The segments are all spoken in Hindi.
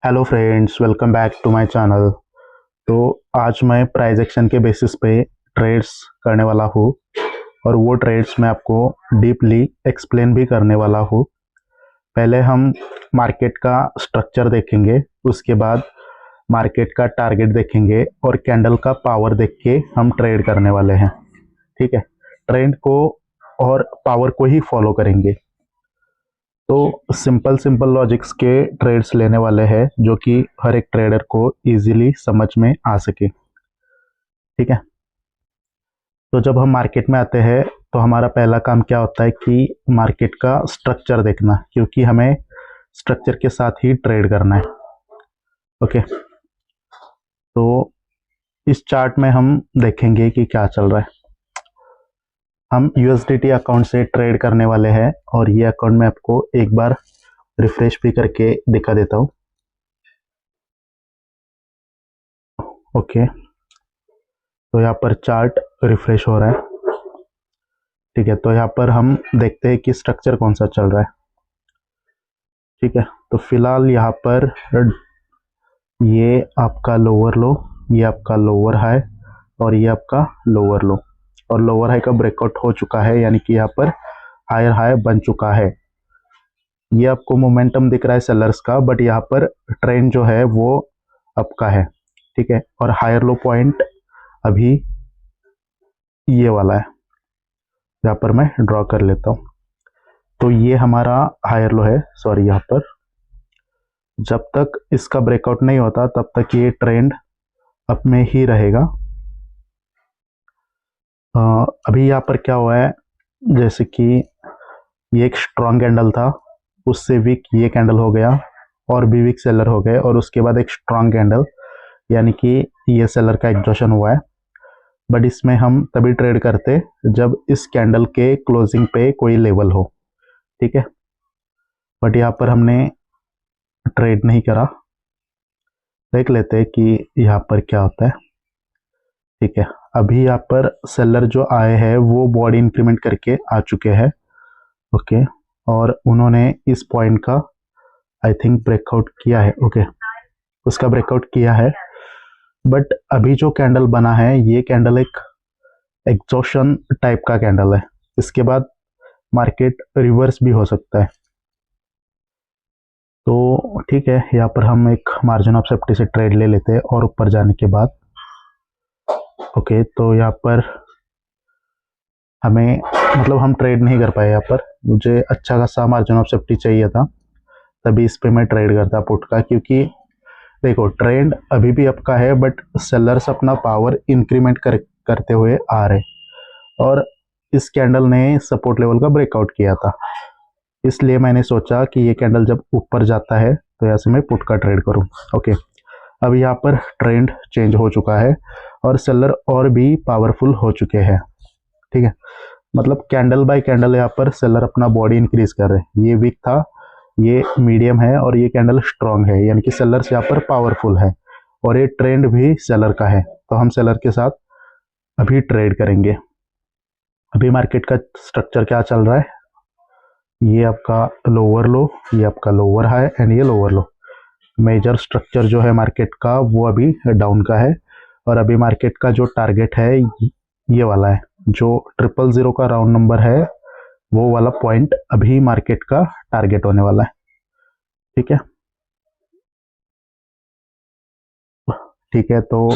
Hello friends, welcome back to my channel. तो आज मैं प्राइस एक्शन के बेसिस पे ट्रेड्स करने वाला हूँ और वो ट्रेड्स मैं आपको डीपली एक्सप्लेन भी करने वाला हूँ। पहले हम मार्केट का स्ट्रक्चर देखेंगे, उसके बाद मार्केट का टारगेट देखेंगे और कैंडल का पावर देख के हम ट्रेड करने वाले हैं। ठीक है, ट्रेंड को और पावर को ही फॉलो करेंगे। तो सिंपल सिंपल लॉजिक्स के ट्रेड्स लेने वाले हैं जो कि हर एक ट्रेडर को इजीली समझ में आ सके। ठीक है, तो जब हम मार्केट में आते हैं तो हमारा पहला काम क्या होता है कि मार्केट का स्ट्रक्चर देखना, क्योंकि हमें स्ट्रक्चर के साथ ही ट्रेड करना है। ओके, तो इस चार्ट में हम देखेंगे कि क्या चल रहा है। हम यूएसडीटी अकाउंट से ट्रेड करने वाले हैं और ये अकाउंट मैं आपको एक बार रिफ्रेश भी करके दिखा देता हूँ। ओके, तो यहाँ पर चार्ट रिफ्रेश हो रहा है। ठीक है, तो यहाँ पर हम देखते हैं कि स्ट्रक्चर कौन सा चल रहा है। ठीक है, तो फिलहाल यहाँ पर ये आपका लोअर लो, ये आपका लोअर हाई और ये आपका लोअर लो, और लोअर हाई का ब्रेकआउट हो चुका है, यानी कि यहाँ पर हायर हाई बन चुका है। ये आपको मोमेंटम दिख रहा है सेलर्स का, बट यहाँ पर ट्रेंड जो है वो आपका है। ठीक है, और हायर लो पॉइंट अभी ये वाला है, यहाँ पर मैं ड्रॉ कर लेता हूँ। तो ये हमारा हायर लो है, सॉरी, यहाँ पर जब तक इसका ब्रेकआउट नहीं होता तब तक ये ट्रेंड अप में ही रहेगा। अभी यहाँ पर क्या हुआ है, जैसे कि ये एक स्ट्रॉन्ग कैंडल था, उससे वीक ये कैंडल हो गया और भी वीक सेलर हो गए, और उसके बाद एक स्ट्रॉन्ग कैंडल, यानी कि ये सेलर का एग्जॉशन हुआ है। बट इसमें हम तभी ट्रेड करते जब इस कैंडल के क्लोजिंग पे कोई लेवल हो। ठीक है, बट यहाँ पर हमने ट्रेड नहीं करा। देख लेते हैं कि यहाँ पर क्या होता है। ठीक है, अभी यहाँ पर सेलर जो आए हैं वो बॉडी इंक्रीमेंट करके आ चुके हैं। ओके, और उन्होंने इस पॉइंट का आई थिंक ब्रेकआउट किया है। ओके, उसका ब्रेकआउट किया है, बट अभी जो कैंडल बना है ये कैंडल एक एग्जॉशन टाइप का कैंडल है। इसके बाद मार्केट रिवर्स भी हो सकता है। तो ठीक है, यहाँ पर हम एक मार्जिन ऑफ सेफ्टी से ट्रेड ले लेते हैं और ऊपर जाने के बाद ओके, तो यहाँ पर हमें मतलब हम ट्रेड नहीं कर पाए। यहाँ पर मुझे अच्छा खासा मार्जिन ऑफ सेफ्टी चाहिए था, तभी इस पे मैं ट्रेड करता पुट का, क्योंकि देखो ट्रेंड अभी भी आपका है बट सेलर्स अपना पावर इंक्रीमेंट करते हुए आ रहे, और इस कैंडल ने सपोर्ट लेवल का ब्रेकआउट किया था। इसलिए मैंने सोचा कि ये कैंडल जब ऊपर जाता है तो ऐसे मैं पुट का ट्रेड करूं। ओके, अब यहाँ पर ट्रेंड चेंज हो चुका है और सेलर और भी पावरफुल हो चुके हैं। ठीक है, मतलब कैंडल बाय कैंडल यहाँ पर सेलर अपना बॉडी इंक्रीज कर रहे हैं। ये वीक था, ये मीडियम है और ये कैंडल स्ट्रांग है, यानी कि सेलर्स यहाँ पर पावरफुल है और ये ट्रेंड भी सेलर का है। तो हम सेलर के साथ अभी ट्रेड करेंगे। अभी मार्केट का स्ट्रक्चर क्या चल रहा है, ये आपका लोअर लो, ये आपका लोअर हाई एंड ये लोअर लो। मेजर स्ट्रक्चर जो है मार्केट का वो अभी डाउन का है, और अभी मार्केट का जो टारगेट है ये वाला है, जो 000 का राउंड नंबर है, वो वाला पॉइंट अभी मार्केट का टारगेट होने वाला है। ठीक है, ठीक है, तो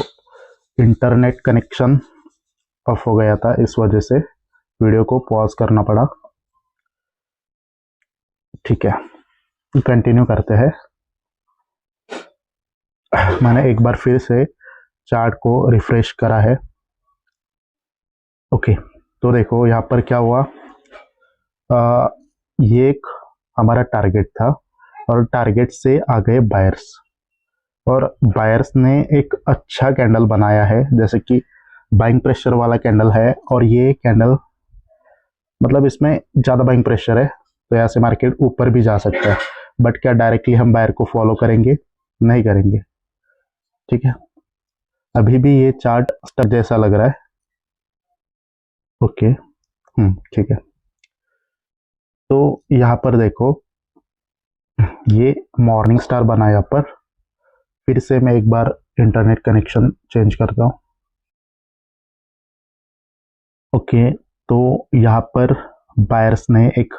इंटरनेट कनेक्शन ऑफ हो गया था, इस वजह से वीडियो को पॉज करना पड़ा। ठीक है, कंटिन्यू करते हैं। मैंने एक बार फिर से चार्ट को रिफ्रेश करा है। ओके, तो देखो यहाँ पर क्या हुआ, ये एक हमारा टारगेट था और टारगेट से आ गए बायर्स, और बायर्स ने एक अच्छा कैंडल बनाया है, जैसे कि बाइंग प्रेशर वाला कैंडल है, और ये कैंडल मतलब इसमें ज़्यादा बाइंग प्रेशर है, तो यहाँ से मार्केट ऊपर भी जा सकता है। बट क्या डायरेक्टली हम बायर को फॉलो करेंगे? नहीं करेंगे। ठीक है, अभी भी ये चार्ट स्टक जैसा लग रहा है। ओके, ठीक है, तो यहाँ पर देखो ये मॉर्निंग स्टार बना यहाँ पर, फिर से मैं एक बार इंटरनेट कनेक्शन चेंज करता हूँ। ओके, तो यहाँ पर बायर्स ने एक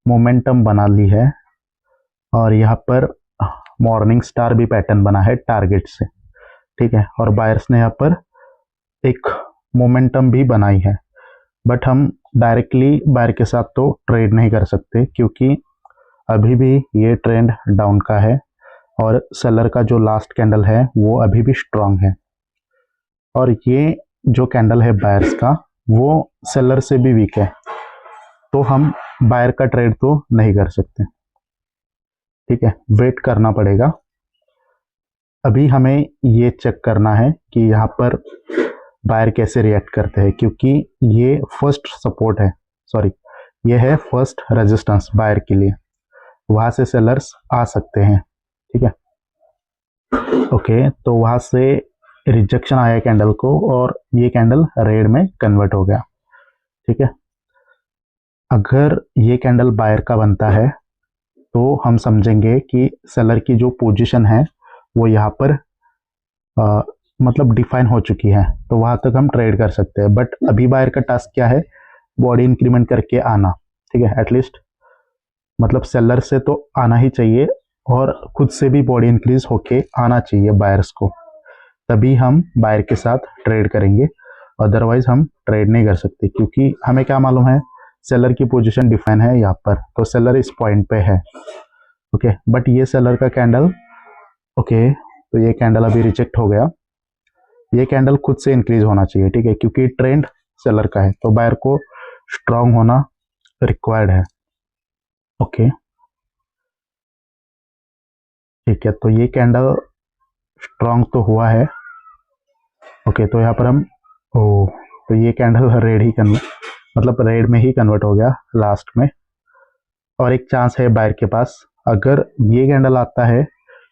मोमेंटम बना ली है और यहाँ पर मॉर्निंग स्टार भी पैटर्न बना है टारगेट से, ठीक है। और बायर्स ने यहाँ पर एक मोमेंटम भी बनाई है, बट हम डायरेक्टली बायर के साथ तो ट्रेड नहीं कर सकते क्योंकि अभी भी ये ट्रेंड डाउन का है और सेलर का जो लास्ट कैंडल है वो अभी भी स्ट्रांग है और ये जो कैंडल है बायर्स का वो सेलर से भी वीक है, तो हम बायर का ट्रेड तो नहीं कर सकते, ठीक है। वेट करना पड़ेगा। अभी हमें ये चेक करना है कि यहाँ पर बायर कैसे रिएक्ट करते हैं, क्योंकि ये फर्स्ट सपोर्ट है, सॉरी ये है फर्स्ट रेजिस्टेंस बायर के लिए, वहां से सेलर्स आ सकते हैं, ठीक है। ओके, तो वहां से रिजेक्शन आया कैंडल को और ये कैंडल रेड में कन्वर्ट हो गया, ठीक है। अगर ये कैंडल बायर का बनता है तो हम समझेंगे कि सेलर की जो पोजीशन है वो यहाँ पर मतलब डिफाइन हो चुकी है, तो वहां तक हम ट्रेड कर सकते हैं। बट अभी बायर का टास्क क्या है, बॉडी इंक्रीमेंट करके आना, ठीक है। एटलीस्ट मतलब सेलर से तो आना ही चाहिए और खुद से भी बॉडी इंक्रीज होके आना चाहिए बायर्स को, तभी हम बायर के साथ ट्रेड करेंगे, अदरवाइज हम ट्रेड नहीं कर सकते क्योंकि हमें क्या मालूम है सेलर की पोजीशन डिफाइन है यहाँ पर, तो सेलर इस पॉइंट पे है, ओके। बट ये सेलर का कैंडल, ओके, तो ये कैंडल अभी रिजेक्ट हो गया, ये कैंडल खुद से इंक्रीज होना चाहिए, ठीक है, क्योंकि ट्रेंड सेलर का है तो बायर को स्ट्रांग होना रिक्वायर्ड है, ओके, ठीक है। तो ये कैंडल स्ट्रांग तो हुआ है, ओके। तो यहाँ पर हम तो ये कैंडल रेड ही मतलब रेड में ही कन्वर्ट हो गया लास्ट में, और एक चांस है बायर के पास, अगर ये कैंडल आता है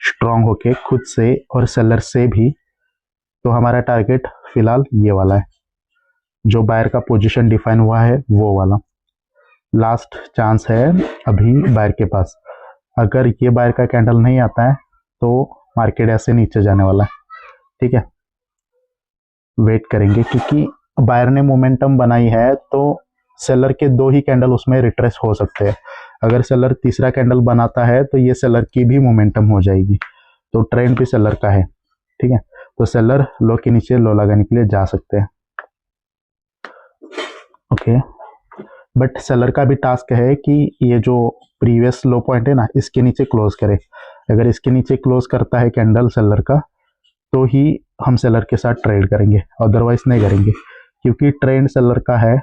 स्ट्रांग होके खुद से और सेलर से भी, तो हमारा टारगेट फिलहाल ये वाला है, जो बायर का पोजीशन डिफाइन हुआ है वो वाला लास्ट चांस है अभी बायर के पास। अगर ये बायर का कैंडल नहीं आता है तो मार्केट ऐसे नीचे जाने वाला है, ठीक है। वेट करेंगे क्योंकि बायर ने मोमेंटम बनाई है तो सेलर के दो ही कैंडल उसमें रिट्रेस हो सकते हैं, अगर सेलर तीसरा कैंडल बनाता है तो ये सेलर की भी मोमेंटम हो जाएगी, तो ट्रेंड भी सेलर का है, ठीक है। तो सेलर लो के नीचे लो लगाने के लिए जा सकते हैं, ओके। बट सेलर का भी टास्क है कि ये जो प्रीवियस लो पॉइंट है ना इसके नीचे क्लोज करे, अगर इसके नीचे क्लोज करता है कैंडल सेलर का तो ही हम सेलर के साथ ट्रेड करेंगे, अदरवाइज नहीं करेंगे, क्योंकि ट्रेंड सेलर का है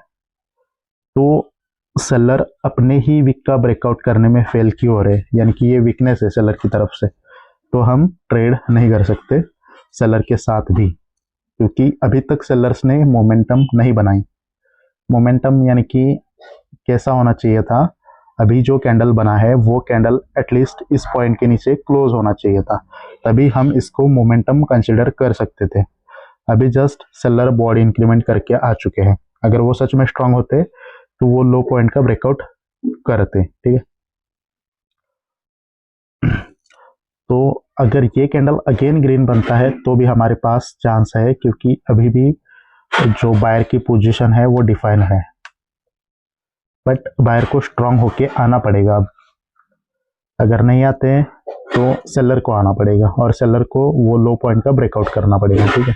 तो सेलर अपने ही वीक का ब्रेकआउट करने में फेल क्यों हो रहे, यानी कि ये वीकनेस है सेलर की तरफ से, तो हम ट्रेड नहीं कर सकते सेलर के साथ भी, क्योंकि अभी तक सेलर्स ने मोमेंटम नहीं बनाई। मोमेंटम यानी कि कैसा होना चाहिए था, अभी जो कैंडल बना है वो कैंडल एटलीस्ट इस पॉइंट के नीचे क्लोज होना चाहिए था, तभी हम इसको मोमेंटम कंसिडर कर सकते थे। अभी जस्ट सेलर बॉडी इंक्रीमेंट करके आ चुके हैं, अगर वो सच में स्ट्रांग होते तो वो लो पॉइंट का ब्रेकआउट करते, ठीक है। तो अगर ये कैंडल अगेन ग्रीन बनता है तो भी हमारे पास चांस है, क्योंकि अभी भी जो बायर की पोजीशन है वो डिफाइन है, बट बायर को स्ट्रांग होके आना पड़ेगा। अब अगर नहीं आते हैं तो सेलर को आना पड़ेगा और सेलर को वो लो पॉइंट का ब्रेकआउट करना पड़ेगा, ठीक है।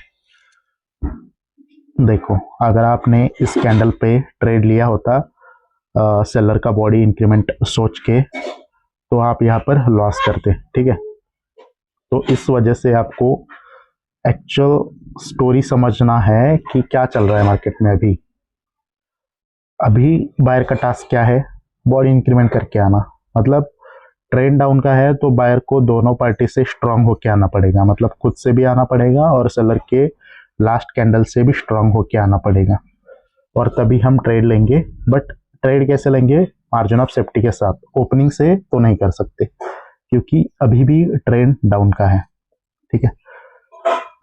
देखो, अगर आपने इस कैंडल पे ट्रेड लिया होता सेलर का बॉडी इंक्रीमेंट सोच के, तो आप यहाँ पर लॉस करते, ठीक है। तो इस वजह से आपको एक्चुअल स्टोरी समझना है कि क्या चल रहा है मार्केट में। अभी बायर का टास्क क्या है, बॉडी इंक्रीमेंट करके आना, मतलब ट्रेंड डाउन का है तो बायर को दोनों पार्टी से स्ट्रांग होके आना पड़ेगा, मतलब खुद से भी आना पड़ेगा और सेलर के लास्ट कैंडल से भी स्ट्रांग होके आना पड़ेगा, और तभी हम ट्रेड लेंगे। बट ट्रेड कैसे लेंगे, मार्जिन ऑफ सेफ्टी के साथ, ओपनिंग से तो नहीं कर सकते क्योंकि अभी भी ट्रेंड डाउन का है, ठीक है।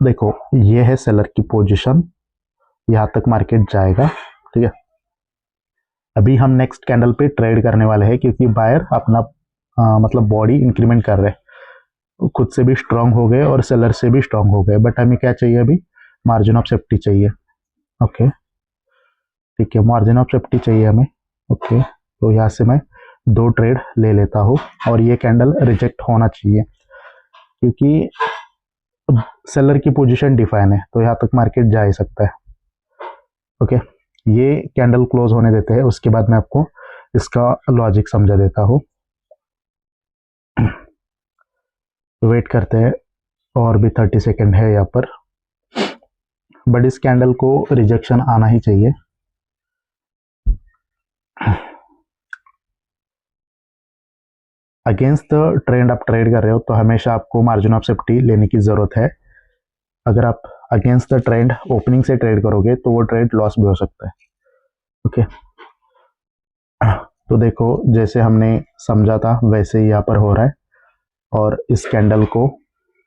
देखो, ये है सेलर की पोजीशन, यहाँ तक मार्केट जाएगा, ठीक है। अभी हम नेक्स्ट कैंडल पे ट्रेड करने वाले हैं क्योंकि बायर अपना मतलब बॉडी इंक्रीमेंट कर रहे हैं, खुद से भी स्ट्रांग हो गए और सेलर से भी स्ट्रांग हो गए, बट हमें क्या चाहिए अभी, मार्जिन ऑफ सेफ्टी चाहिए। ओके ठीक है, मार्जिन ऑफ सेफ्टी चाहिए हमें। ओके तो यहाँ से मैं 2 ट्रेड ले लेता हूँ और ये कैंडल रिजेक्ट होना चाहिए, क्योंकि सेलर की पोजीशन डिफाइन है तो यहाँ तक मार्केट जा ही सकता है। ओके ये कैंडल क्लोज होने देते हैं, उसके बाद मैं आपको इसका लॉजिक समझा देता हूँ। वेट करते हैं, और भी 30 सेकेंड है यहाँ पर, बट इस कैंडल को रिजेक्शन आना ही चाहिए। अगेंस्ट द ट्रेंड आप ट्रेड कर रहे हो तो हमेशा आपको मार्जिन ऑफ सेफ्टी लेने की ज़रूरत है। अगर आप अगेंस्ट द ट्रेंड ओपनिंग से ट्रेड करोगे तो वो ट्रेड लॉस भी हो सकता है। ओके तो देखो, जैसे हमने समझा था वैसे ही यहाँ पर हो रहा है, और इस कैंडल को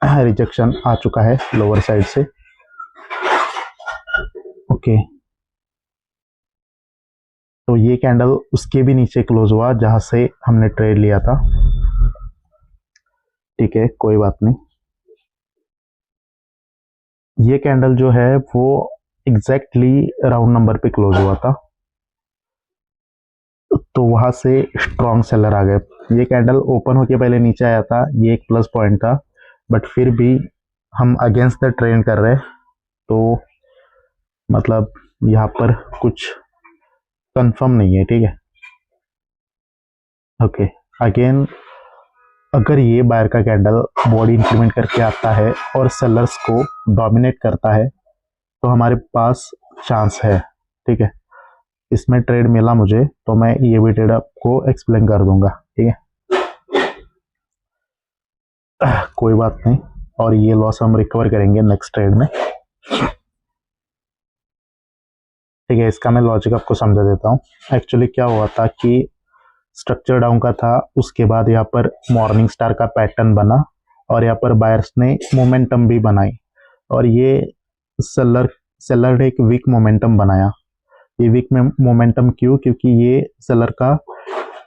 रिजेक्शन आ चुका है लोअर साइड से। ओके तो ये कैंडल उसके भी नीचे क्लोज हुआ जहां से हमने ट्रेड लिया था। ठीक है कोई बात नहीं, ये कैंडल जो है वो एग्जैक्टली राउंड नंबर पे क्लोज हुआ था, तो वहां से स्ट्रॉन्ग सेलर आ गए। ये कैंडल ओपन होके पहले नीचे आया था, ये एक प्लस पॉइंट था, बट फिर भी हम अगेंस्ट द ट्रेंड कर रहे हैं, तो मतलब यहाँ पर कुछ कंफर्म नहीं है। ठीक है ओके अगेन, अगर ये बायर का कैंडल बॉडी इंक्रीमेंट करके आता है और सेलर्स को डोमिनेट करता है तो हमारे पास चांस है। ठीक है, इसमें ट्रेड मिला मुझे तो मैं ये भी ट्रेड आपको एक्सप्लेन कर दूंगा। ठीक है कोई बात नहीं, और ये लॉस हम रिकवर करेंगे नेक्स्ट ट्रेड में। ठीक है, इसका मैं लॉजिक आपको समझा देता हूँ। एक्चुअली क्या हुआ था कि स्ट्रक्चर डाउन का था, उसके बाद यहाँ पर मॉर्निंग स्टार का पैटर्न बना और यहाँ पर बायर्स ने मोमेंटम भी बनाई, और ये सेलर ने एक वीक मोमेंटम बनाया। ये वीक में मोमेंटम क्यों, क्योंकि ये सेलर का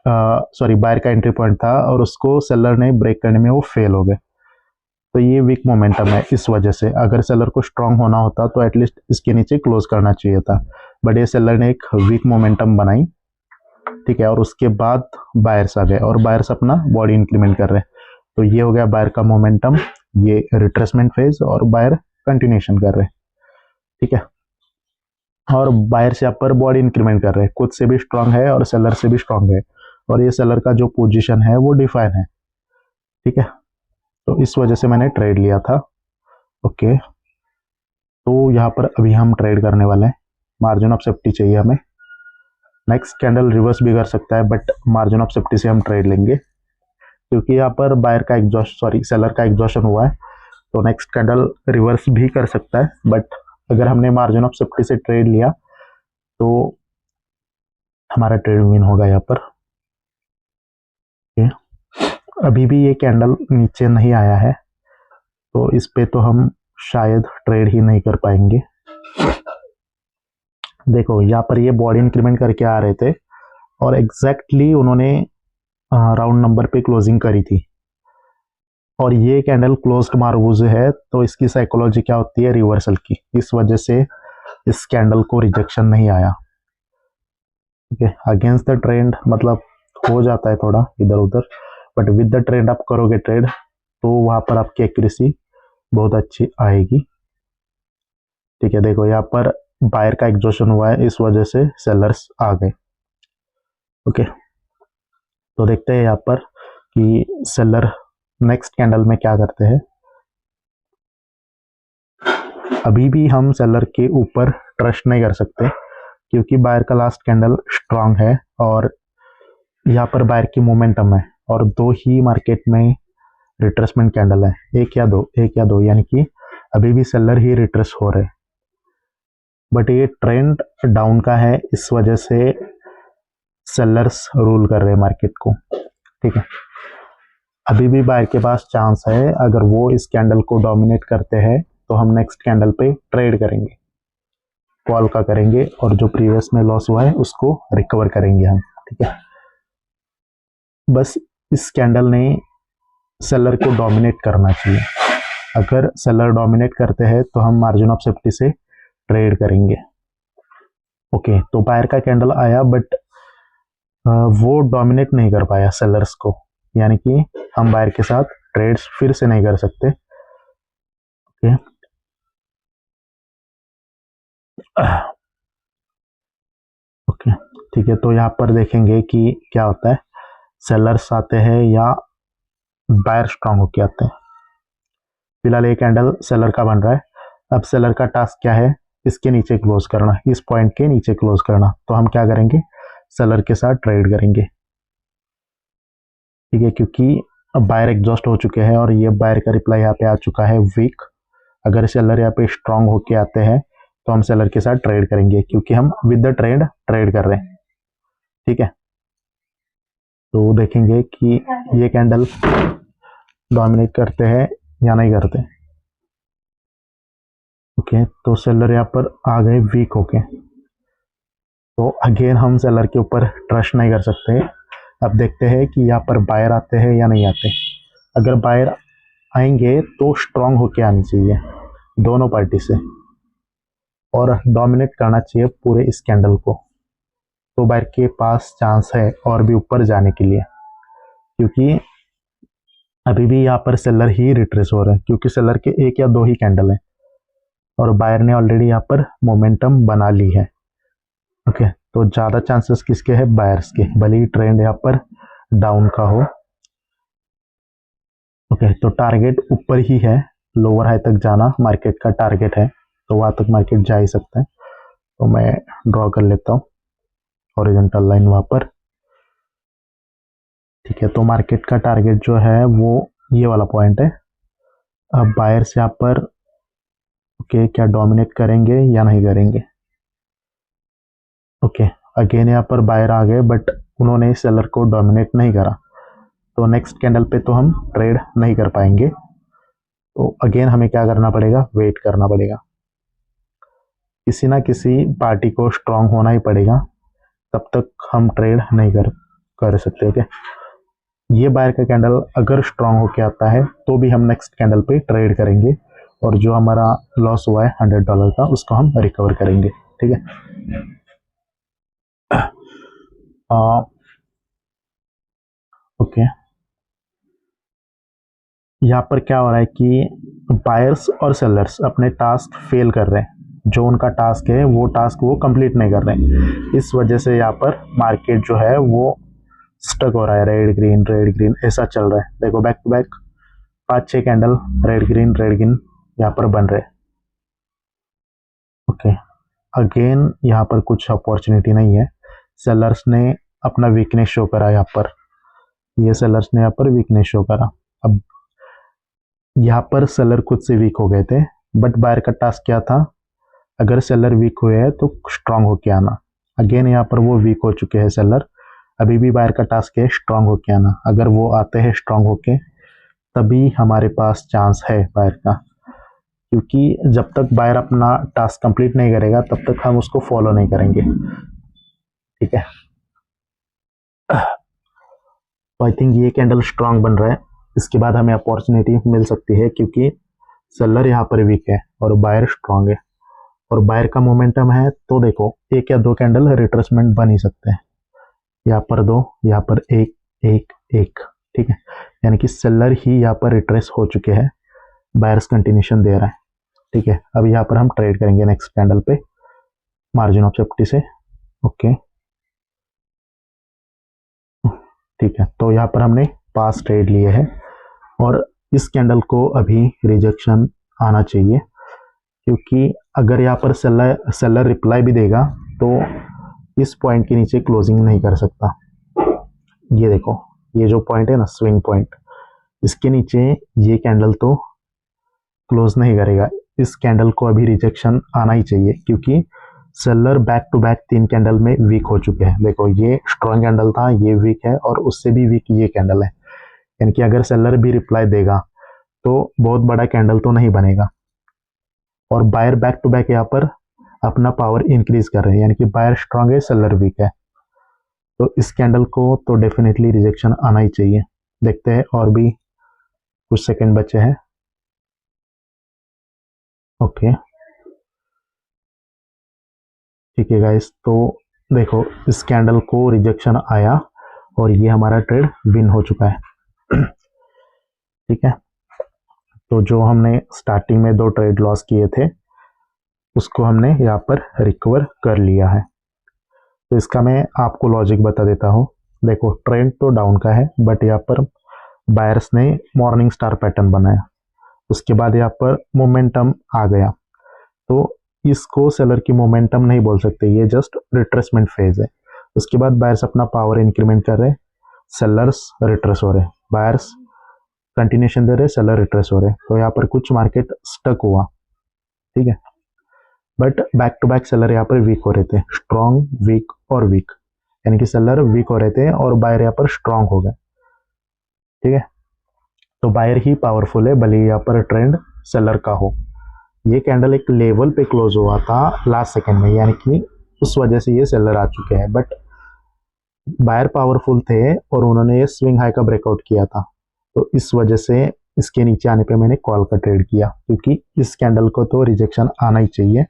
बायर का एंट्री पॉइंट था और उसको सेलर ने ब्रेक करने में वो फेल हो गए, तो ये वीक मोमेंटम है। इस वजह से अगर सेलर को स्ट्रांग होना होता तो एटलीस्ट इसके नीचे क्लोज करना चाहिए था, बट ये सेलर ने एक वीक मोमेंटम बनाई। ठीक है, और उसके बाद बायर्स आ गए और बायर्स अपना बॉडी इंक्रीमेंट कर रहे हैं, तो ये हो गया बायर का मोमेंटम, ये रिट्रेसमेंट फेज, और बायर कंटिन्यूएशन कर रहे हैं। ठीक है, और बायर्स यहाँ पर बॉडी इंक्रीमेंट कर रहे हैं, खुद से भी स्ट्रांग है और सेलर से भी स्ट्रांग है, और ये सेलर का जो पोजीशन है वो डिफाइन है। ठीक है, तो इस वजह से मैंने ट्रेड लिया था। ओके तो यहाँ पर अभी हम ट्रेड करने वाले हैं, मार्जिन ऑफ सेफ्टी चाहिए हमें। नेक्स्ट कैंडल रिवर्स भी कर सकता है, बट मार्जिन ऑफ सेफ्टी से हम ट्रेड लेंगे, क्योंकि यहाँ पर बायर का सेलर का एग्जॉशन हुआ है, तो नेक्स्ट कैंडल रिवर्स भी कर सकता है, बट अगर हमने मार्जिन ऑफ सेफ्टी से ट्रेड लिया तो हमारा ट्रेड विन होगा यहाँ पर। अभी भी ये कैंडल नीचे नहीं आया है, तो इस पे तो हम शायद ट्रेड ही नहीं कर पाएंगे। देखो यहाँ पर ये बॉडी इंक्रीमेंट करके आ रहे थे और एग्जैक्टली उन्होंने राउंड नंबर पे क्लोजिंग करी थी, और ये कैंडल क्लोज्ड मार्वूज है, तो इसकी साइकोलॉजी क्या होती है, रिवर्सल की। इस वजह से इस कैंडल को रिजेक्शन नहीं आया। ओके अगेंस्ट द ट्रेंड मतलब हो जाता है थोड़ा इधर उधर, बट विद द ट्रेंड आप करोगे ट्रेड तो वहां पर आपकी एक्यूरेसी बहुत अच्छी आएगी। ठीक है, देखो यहाँ पर बायर का एग्जॉशन हुआ है, इस वजह से सेलर्स आ गए। ओके तो देखते हैं यहाँ पर कि सेलर नेक्स्ट कैंडल में क्या करते हैं। अभी भी हम सेलर के ऊपर ट्रस्ट नहीं कर सकते, क्योंकि बायर का लास्ट कैंडल स्ट्रांग है और यहाँ पर बायर की मोमेंटम है, और 2 ही मार्केट में रिट्रेसमेंट कैंडल है, एक या दो, यानी कि अभी भी सेलर ही रिट्रेस हो रहे, बट ये ट्रेंड डाउन का है, इस वजह से सेलर्स रूल कर रहे हैं मार्केट को। ठीक है, अभी भी बायर के पास चांस है, अगर वो इस कैंडल को डोमिनेट करते हैं तो हम नेक्स्ट कैंडल पे ट्रेड करेंगे, कॉल का करेंगे, और जो प्रीवियस में लॉस हुआ है उसको रिकवर करेंगे हम। ठीक है, बस इस कैंडल ने सेलर को डोमिनेट करना चाहिए। अगर सेलर डोमिनेट करते हैं तो हम मार्जिन ऑफ सेफ्टी से ट्रेड करेंगे। ओके, तो बायर का कैंडल आया बट वो डोमिनेट नहीं कर पाया सेलर्स को, यानी कि हम बायर के साथ ट्रेड्स फिर से नहीं कर सकते। ओके, ओके, ठीक है। तो यहाँ पर देखेंगे कि क्या होता है, सेलर्स आते हैं या बायर स्ट्रांग होके आते हैं। फिलहाल ये कैंडल सेलर का बन रहा है। अब सेलर का टास्क क्या है, इसके नीचे क्लोज करना, इस पॉइंट के नीचे क्लोज करना। तो हम क्या करेंगे, सेलर के साथ ट्रेड करेंगे। ठीक है, क्योंकि अब बायर एग्जॉस्ट हो चुके हैं और ये बायर का रिप्लाई यहाँ पे आ चुका है वीक। अगर सेलर यहाँ पे स्ट्रांग होके आते हैं तो हम सेलर के साथ ट्रेड करेंगे, क्योंकि हम विद द ट्रेड कर रहे हैं। ठीक है, तो देखेंगे कि ये कैंडल डोमिनेट करते हैं या नहीं करते। ओके, तो सेलर यहाँ पर आ गए वीक होके, तो अगेन हम सेलर के ऊपर ट्रस्ट नहीं कर सकते। अब देखते हैं कि यहाँ पर बायर आते हैं या नहीं आते। अगर बायर आएंगे तो स्ट्रांग होके आनी चाहिए दोनों पार्टी से, और डोमिनेट करना चाहिए पूरे इस कैंडल को। तो बायर के पास चांस है और भी ऊपर जाने के लिए, क्योंकि अभी भी यहाँ पर सेलर ही रिट्रेस हो रहे हैं, क्योंकि सेलर के एक या दो ही कैंडल हैं और बायर ने ऑलरेडी यहाँ पर मोमेंटम बना ली है। ओके, तो ज़्यादा चांसेस किसके हैं, बायर्स के, भले ही ट्रेंड यहाँ पर डाउन का हो। ओके, तो टारगेट ऊपर ही है, लोअर हाई तक जाना मार्केट का टारगेट है, तो वहाँ तक मार्केट जा ही सकता है। तो मैं ड्रॉ कर लेता हूँ हॉरिजॉन्टल लाइन वहाँ पर। ठीक है, तो मार्केट का टारगेट जो है वो ये वाला पॉइंट है। अब बायर्स यहाँ पर ओके क्या डोमिनेट करेंगे या नहीं करेंगे। ओके, अगेन यहाँ पर बायर आ गए बट उन्होंने सेलर को डोमिनेट नहीं करा, तो नेक्स्ट कैंडल पे तो हम ट्रेड नहीं कर पाएंगे। तो अगेन हमें क्या करना पड़ेगा, वेट करना पड़ेगा। किसी ना किसी पार्टी को स्ट्रांग होना ही पड़ेगा, तब तक हम ट्रेड नहीं कर सकते। ओके, ये बायर का कैंडल अगर स्ट्रांग होके आता है तो भी हम नेक्स्ट कैंडल पे ट्रेड करेंगे, और जो हमारा लॉस हुआ है $100 का उसको हम रिकवर करेंगे। ठीक है, ओके, यहाँ पर क्या हो रहा है कि बायर्स और सेलर्स अपने टास्क फेल कर रहे हैं, जो उनका टास्क है वो टास्क वो कंप्लीट नहीं कर रहे हैं। इस वजह से यहाँ पर मार्केट जो है वो स्टक हो रहा है, रेड ग्रीन ऐसा चल रहा है। देखो back to back 5-6 candle red green यहाँ पर बन रहे। ओके, अगेन यहाँ पर कुछ अपॉर्चुनिटी नहीं है, सेलर्स ने अपना वीकनेस शो करा यहाँ पर, ये सेलर्स ने यहाँ पर वीकनेस शो करा। अब यहाँ पर सेलर खुद से वीक हो गए थे, बट बायर का टास्क क्या था, अगर सेलर वीक हुए हैं तो स्ट्रांग होके आना। अगेन यहाँ पर वो वीक हो चुके हैं सेलर, अभी भी बायर का टास्क है स्ट्रांग होके आना। अगर वो आते हैं स्ट्रांग होके तभी हमारे पास चांस है बायर का, क्योंकि जब तक बायर अपना टास्क कंप्लीट नहीं करेगा तब तक हम उसको फॉलो नहीं करेंगे। ठीक है, तो आई थिंक ये कैंडल स्ट्रांग बन रहा है, इसके बाद हमें अपॉर्चुनिटी मिल सकती है, क्योंकि सेलर यहाँ पर वीक है और बायर स्ट्रांग है, और बायर का मोमेंटम है। तो देखो एक या दो कैंडल रिट्रेसमेंट बन ही सकते हैं, यहाँ पर दो, यहाँ पर एक एक एक। ठीक है, यानी कि सेलर ही यहाँ पर रिट्रेस हो चुके हैं, बायर्स कंटिन्यूशन दे रहा है। ठीक है, अब यहाँ पर हम ट्रेड करेंगे नेक्स्ट कैंडल पे मार्जिन ऑफ सेफ्टी से। ओके, ठीक है, तो यहाँ पर हमने पास ट्रेड लिए हैं और इस कैंडल को अभी रिजेक्शन आना चाहिए, क्योंकि अगर यहाँ पर सेलर रिप्लाई भी देगा तो इस पॉइंट के नीचे क्लोजिंग नहीं कर सकता। ये देखो, ये जो पॉइंट है ना स्विंग पॉइंट, इसके नीचे ये कैंडल तो क्लोज नहीं करेगा। इस कैंडल को अभी रिजेक्शन आना ही चाहिए, क्योंकि seller back to back 3 candle में वीक हो चुके हैं। देखो ये स्ट्रॉन्ग कैंडल था, ये वीक है, और उससे भी वीक ये कैंडल है। यानी कि अगर सेलर भी रिप्लाई देगा तो बहुत बड़ा कैंडल तो नहीं बनेगा, और बायर बैक टू बैक यहाँ पर अपना पावर इंक्रीज कर रहे हैं, यानी कि बायर स्ट्रांग है सेलर वीक है। तो इस कैंडल को तो डेफिनेटली रिजेक्शन आना ही चाहिए। देखते हैं और भी कुछ सेकंड बचे हैं। ओके ठीक है गाइस, तो देखो इस कैंडल को रिजेक्शन आया और ये हमारा ट्रेड विन हो चुका है। ठीक है, तो जो हमने स्टार्टिंग में 2 ट्रेड लॉस किए थे उसको हमने यहाँ पर रिकवर कर लिया है। तो इसका मैं आपको लॉजिक बता देता हूँ। देखो ट्रेंड तो डाउन का है, बट यहाँ पर बायर्स ने मॉर्निंग स्टार पैटर्न बनाया, उसके बाद यहाँ पर मोमेंटम आ गया। तो इसको सेलर की मोमेंटम नहीं बोल सकते, ये जस्ट रिट्रेसमेंट फेज है। उसके बाद बायर्स अपना पावर इंक्रीमेंट कर रहे, सेलर्स रिट्रेस हो रहे, बायर्स कंटिन्यूशन दे रहे, सेलर रिट्रेस हो रहे। तो यहाँ पर कुछ मार्केट स्टक हुआ। ठीक है, but back to back seller यहाँ पर वीक हो रहे थे, स्ट्रॉन्ग वीक और वीक, यानी कि सेलर वीक हो रहे थे और बायर यहाँ पर स्ट्रॉन्ग हो गए। ठीक है, तो बायर ही पावरफुल है, भले यहाँ पर ट्रेंड सेलर का हो। ये कैंडल एक लेवल पे क्लोज हुआ था लास्ट सेकंड में, यानी कि उस वजह से ये सेलर आ चुके हैं, बट बायर पावरफुल थे और उन्होंने ये स्विंग हाई का ब्रेकआउट किया था। तो इस वजह से इसके नीचे आने पे मैंने कॉल का ट्रेड किया, क्योंकि इस कैंडल को तो रिजेक्शन आना ही चाहिए,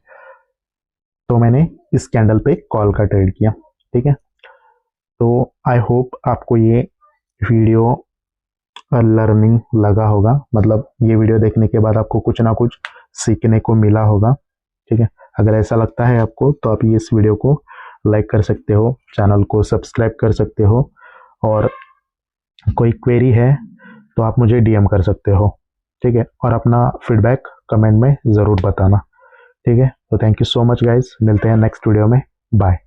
तो मैंने इस कैंडल पे कॉल का ट्रेड किया। ठीक है, तो आई होप आपको ये वीडियो लर्निंग लगा होगा, मतलब ये वीडियो देखने के बाद आपको कुछ ना कुछ सीखने को मिला होगा। ठीक है, अगर ऐसा लगता है आपको तो आप इस वीडियो को लाइक कर सकते हो, चैनल को सब्सक्राइब कर सकते हो, और कोई क्वेरी है तो आप मुझे डीएम कर सकते हो। ठीक है, और अपना फीडबैक कमेंट में ज़रूर बताना। ठीक है, तो thank you so much guys, मिलते हैं नेक्स्ट वीडियो में, बाय।